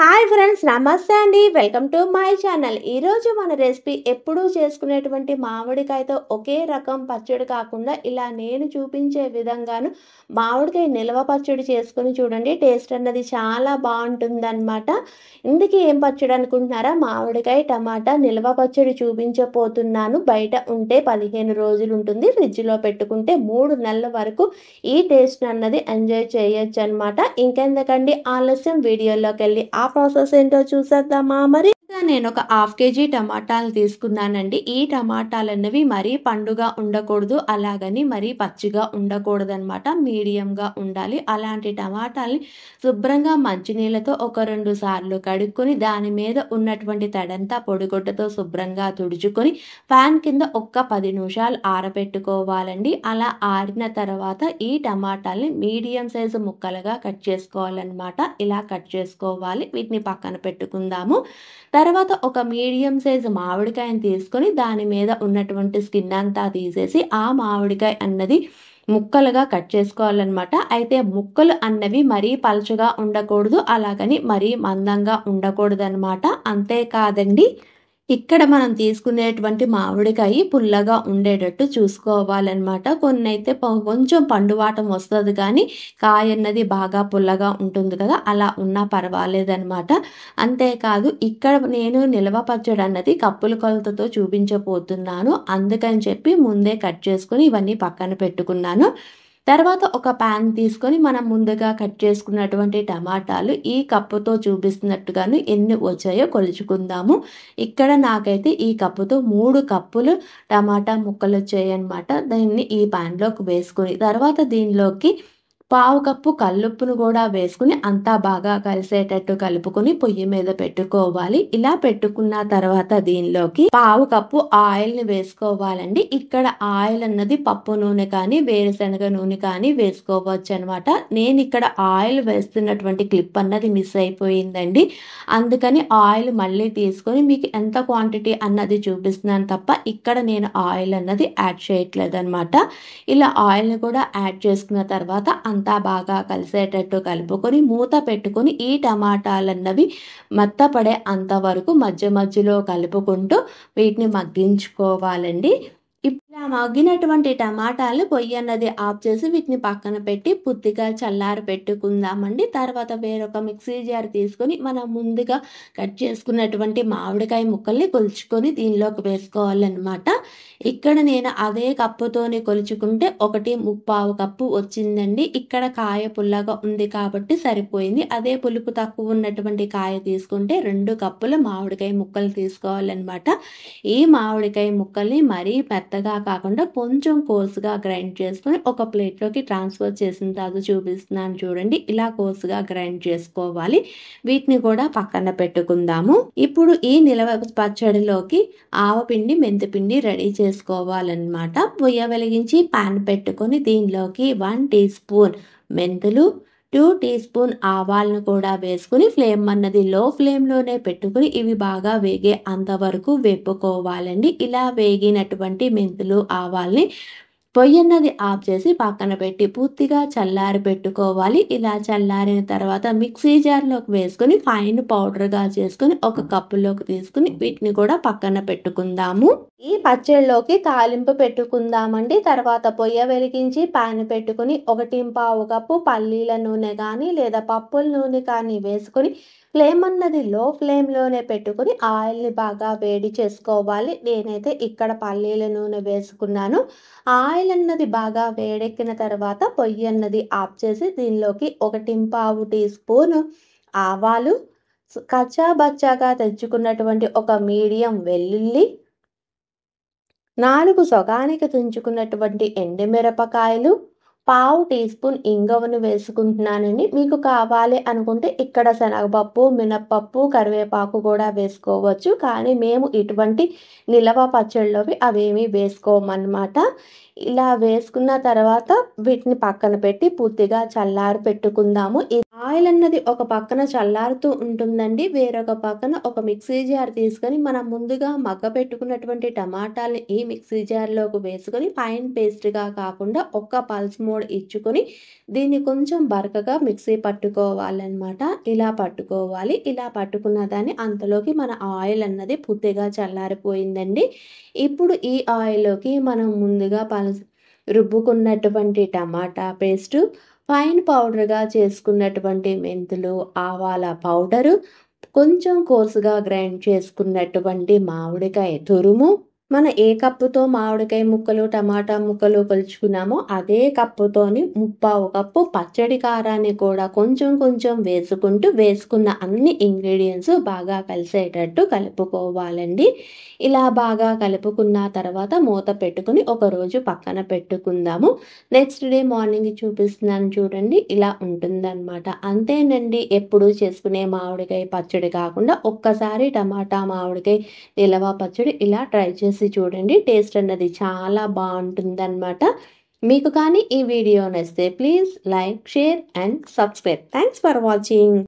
Hi friends, నమస్తే అండి. Welcome to my channel. ఈరోజు మన రెసిపీ ఎప్పుడూ చేసుకునేటువంటి మామిడికాయతో ఒకే రకం పచ్చడి కాకుండా ఇలా నేను చూపించే విధంగాను మామిడికాయ నిల్వ పచ్చడి చేసుకొని చూడండి. టేస్ట్ అన్నది చాలా బాగుంటుందన్నమాట. ఇందుకు ఏం పచ్చడి అనుకుంటున్నారా? మామిడికాయ టమాటా నిల్వ పచ్చడి చూపించబోతున్నాను. బయట ఉంటే 15 రోజులు ఉంటుంది, ఫ్రిడ్జ్లో పెట్టుకుంటే 3 నెలల వరకు ఈ టేస్ట్ అన్నది ఎంజాయ్ చేయొచ్చు అనమాట. ఇంకెందుకండి ఆలస్యం, వీడియోలోకి వెళ్ళి ఆ ప్రాసెస్ ఏంటో చూసేద్దామా మరి. నేను ఒక 1/2 కేజీ టమాటాలు తీసుకున్నానండి. ఈ టమాటాలు అన్నవి మరీ పండుగా ఉండకూడదు, అలాగని మరీ పచ్చిగా ఉండకూడదు అనమాట. మీడియంగా ఉండాలి. అలాంటి టమాటాలని శుభ్రంగా మంచినీళ్ళతో ఒక 2 సార్లు కడుక్కొని దాని మీద ఉన్నటువంటి తడంతా పొడిగుడ్డతో శుభ్రంగా తుడుచుకొని ఫ్యాన్ కింద ఒక్క 10 నిమిషాలు ఆరబెట్టుకోవాలండి. అలా ఆరిన తర్వాత ఈ టమాటాలని మీడియం సైజు ముక్కలుగా కట్ చేసుకోవాలన్నమాట. ఇలా కట్ చేసుకోవాలి. వీటిని పక్కన పెట్టుకుందాము. తర్వాత ఒక మీడియం సైజు మామిడికాయని తీసుకొని దాని మీద ఉన్నటువంటి స్కిన్ అంతా తీసేసి ఆ మామిడికాయ అన్నది ముక్కలుగా కట్ చేసుకోవాలన్నమాట. అయితే ముక్కలు అన్నవి మరీ పలుచగా ఉండకూడదు, అలాగని మరీ మందంగా ఉండకూడదు అనమాట. అంతేకాదండి, ఇక్కడ మనం తీసుకునేటువంటి మామిడికాయ పుల్లగా ఉండేటట్టు చూసుకోవాలన్నమాట. కొన్ని అయితే కొంచెం పండువాటం వస్తుంది, కానీ కాయ అన్నది బాగా పుల్లగా ఉంటుంది కదా, అలా ఉన్నా పర్వాలేదన్నమాట. అంతేకాదు, ఇక్కడ నేను నిల్వ పచ్చడి అన్నది కప్పుల కొలతతో చూపించబోతున్నాను. అందుకని చెప్పి ముందే కట్ చేసుకుని ఇవన్నీ పక్కన పెట్టుకున్నాను. తర్వాత ఒక ప్యాన్ తీసుకొని మనం ముందుగా కట్ చేసుకున్నటువంటి టమాటాలు ఈ కప్పుతో చూపిస్తున్నట్టుగాను ఎన్ని వచ్చాయో కొలుచుకుందాము. ఇక్కడ నాకైతే ఈ కప్పుతో 3 కప్పులు టమాటా ముక్కలు వచ్చాయన్నమాట. దీన్ని ఈ ప్యాన్లోకి వేసుకుని తర్వాత దీనిలోకి 1/2 కప్పు కల్లుప్పును కూడా వేసుకుని అంతా బాగా కలిసేటట్టు కలుపుకొని పొయ్యి మీద పెట్టుకోవాలి. ఇలా పెట్టుకున్న తర్వాత దీనిలోకి 1/2 కప్పు ఆయిల్ని వేసుకోవాలండి. ఇక్కడ ఆయిల్ అన్నది పప్పు నూనె కానీ వేరుశనగ నూనె కానీ వేసుకోవచ్చు అనమాట. నేను ఇక్కడ ఆయిల్ వేస్తున్నటువంటి క్లిప్ అన్నది మిస్ అయిపోయిందండి. అందుకని ఆయిల్ మళ్ళీ తీసుకొని మీకు ఎంత క్వాంటిటీ అన్నది చూపిస్తున్నాను తప్ప ఇక్కడ నేను ఆయిల్ అన్నది యాడ్ చేయట్లేదు అనమాట. ఇలా ఆయిల్ని కూడా యాడ్ చేసుకున్న తర్వాత అంతా బాగా కలిసేటట్టు కలుపుకొని మూత పెట్టుకొని ఈ టమాటాలన్నవి మెత్తపడే అంతవరకు మధ్య మధ్యలో కలుపుకుంటూ వీటిని మగ్గించుకోవాలండి. ఇలా మగ్గినటువంటి టమాటాలు పొయ్యి అన్నది ఆఫ్ చేసి వీటిని పక్కన పెట్టి పూర్తిగా చల్లారి పెట్టుకుందామండి. తర్వాత వేరొక మిక్సీ జార్ తీసుకొని మనం ముందుగా కట్ చేసుకున్నటువంటి మామిడికాయ ముక్కల్ని కొలుచుకొని దీనిలోకి వేసుకోవాలన్నమాట. ఇక్కడ నేను అదే కప్పుతోని కొలుచుకుంటే 1/3 కప్పు వచ్చిందండి. ఇక్కడ కాయ పుల్లగా ఉంది కాబట్టి సరిపోయింది. అదే పులుపు తక్కువ ఉన్నటువంటి కాయ తీసుకుంటే 2 కప్పుల మామిడికాయ ముక్కలు తీసుకోవాలన్నమాట. ఈ మామిడికాయ ముక్కల్ని మరీ మెత్తగా కాకుండా కొంచెం కోసుగా గ్రైండ్ చేసుకొని ఒక ప్లేట్లోకి ట్రాన్స్ఫర్ చేసిన తర్వాత చూపిస్తున్నాను చూడండి. ఇలా కోసుగా గ్రైండ్ చేసుకోవాలి. వీటిని కూడా పక్కన పెట్టుకుందాము. ఇప్పుడు ఈ నిల్వ పచ్చడిలోకి ఆవపిండి, మెంతిపిండి రెడీ చేసుకోవాలన్నమాట. పొయ్య వెలిగించి పాన్ పెట్టుకొని దీనిలోకి 1 టీ స్పూన్ మెంతులు, 2 టీ స్పూన్ ఆవాలను కూడా వేసుకుని ఫ్లేమ్ అన్నది లో ఫ్లేమ్లోనే పెట్టుకుని ఇవి బాగా వేగే అంతవరకు వేపుకోవాలండి. ఇలా వేగినటువంటి మెంతులు, ఆవాల్ని పొయ్యి అన్నది ఆఫ్ చేసి పక్కన పెట్టి పూర్తిగా చల్లారి పెట్టుకోవాలి. ఇలా చల్లారిన తర్వాత మిక్సీ జార్లోకి వేసుకొని ఫైన్ పౌడర్గా చేసుకుని ఒక కప్పులోకి తీసుకుని వీటిని కూడా పక్కన పెట్టుకుందాము. ఈ పచ్చడిలోకి తాలింపు పెట్టుకుందామండి. తర్వాత పొయ్య వెలిగించి పాన్ పెట్టుకుని 1/4 కప్పు పల్లీల నూనె కానీ లేదా పప్పుల నూనె కానీ వేసుకొని ఫ్లేమ్ అన్నది లో ఫ్లేమ్లోనే పెట్టుకుని ఆయిల్ని బాగా వేడి చేసుకోవాలి. నేనైతే ఇక్కడ పల్లీల నూనె వేసుకున్నాను. ఆయిల్ అన్నది బాగా వేడెక్కిన తర్వాత పొయ్యి అన్నది ఆఫ్ చేసి దీనిలోకి 1/4 టీ స్పూన్ ఆవాలు, కచ్చా బచ్చాగా తెచ్చుకున్నటువంటి ఒక మీడియం వెల్లుల్లి, 4 సగానికి తుంచుకున్నటువంటి ఎండుమిరపకాయలు, 1/2 టీ స్పూన్ ఇంగువను వేసుకుంటున్నానండి. మీకు కావాలి అనుకుంటే ఇక్కడ శనగపప్పు, మినప్పప్పు, కరివేపాకు కూడా వేసుకోవచ్చు. కానీ మేము ఇటువంటి నిలవ పచ్చళ్ళలోవి అవేమీ వేసుకోమన్నమాట. ఇలా వేసుకున్న తర్వాత వీటిని పక్కన పెట్టి పూర్తిగా చల్లారి పెట్టుకుందాము. ఈ ఆయిల్ అన్నది ఒక పక్కన చల్లారుతూ ఉంటుందండి. వేరొక పక్కన ఒక మిక్సీ జార్ తీసుకొని మనం ముందుగా మగ్గపెట్టుకున్నటువంటి టమాటాలని ఈ మిక్సీ జార్‌లోకి వేసుకొని ఫైన్ పేస్ట్‌గా కాకుండా ఒక్క పల్స్ మోడ్ ఇచ్చుకొని దీన్ని కొంచెం బరకగా మిక్సీ పట్టుకోవాలనమాట. ఇలా పట్టుకోవాలి. ఇలా పట్టుకున్న దాన్ని అంతలోకి మన ఆయిల్ అన్నది పూర్తిగా చల్లారిపోయిందండి. ఇప్పుడు ఈ ఆయిల్‌లోకి మనం ముందుగా రుబ్బుకున్నటువంటి టమాటా పేస్టు, ఫైన్ పౌడర్‌గా చేసుకున్నటువంటి మెంతులు, ఆవాల పౌడరు, కొంచెం కోర్సుగా గ్రైండ్ చేసుకున్నటువంటి మామిడికాయ తురుము, మనం ఏ కప్పుతో మామిడికాయ ముక్కలు, టమాటా ముక్కలు కొలుచుకున్నామో అదే కప్పుతోని ముప్పావు కప్పు పచ్చడి కారాన్ని కూడా కొంచెం కొంచెం వేసుకున్న అన్ని ఇంగ్రీడియెంట్స్ బాగా కలిసేటట్టు కలుపుకోవాలండి. ఇలా బాగా కలుపుకున్న తర్వాత మూత పెట్టుకొని ఒకరోజు పక్కన పెట్టుకుందాము. నెక్స్ట్ డే మార్నింగ్ చూపిస్తున్నాను చూడండి. ఇలా ఉంటుందన్నమాట. అంతేనండి, ఎప్పుడూ చేసుకునే మామిడికాయ పచ్చడి కాకుండా ఒక్కసారి టమాటా మామిడికాయ నిలవ పచ్చడి ఇలా ట్రై చేసి చూడండి. టేస్ట్ అన్నది చాలా బావుంటుందన్నమాట. మీకు కానీ ఈ వీడియో నచ్చితే please like, share and subscribe. Thanks for watching.